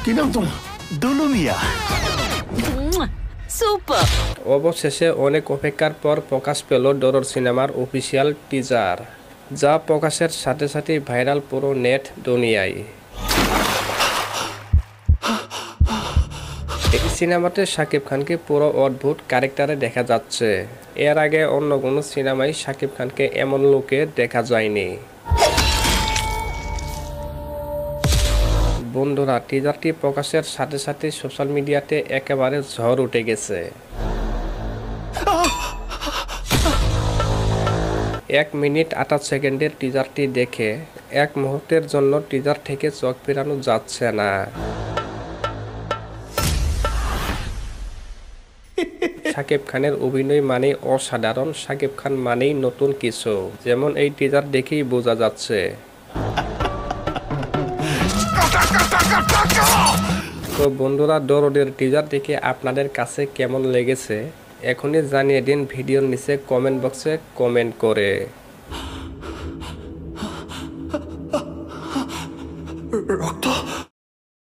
কি নাম তোমার? দুলু মিয়া। সুপার। অবশেষে অনেক অপেক্ষার পর প্রকাশ পেল ডরর সিনেমার অফিসিয়াল টিজার, যা প্রকাশের সাথে সাথে ভাইরাল পুরো নেট দুনিয়ায়। এই সিনেমাতে শাকিব খানকে পুরো অদ্ভুত ক্যারেক্টারে দেখা যাচ্ছে। এর আগে অন্য কোনো সিনেমায় শাকিব খানকে এমন লুকে দেখা যায়নি। বন্ধুরা, টিজারটি প্রকাশের সাথে সাথে সোশ্যাল মিডিয়াতে একেবারে ঝড় উঠে গেছে। 1 মিনিট 28 সেকেন্ডের টিজারটি দেখে এক মুহূর্তের জন্য টিজার থেকে চোখ ফেরানো যাচ্ছে না। শাকিব খানের অভিনয় মানেই অসাধারণ, শাকিব খান মানেই নতুন কিছু, যেমন এই টিজার দেখেই বোঝা যাচ্ছে। তো বন্ধুরা, দরদের টিজার দেখে আপনাদের কাছে কেমন লেগেছে এখনই জানিয়ে দিন ভিডিওর নিচে কমেন্ট বক্সে কমেন্ট করে। রক্ত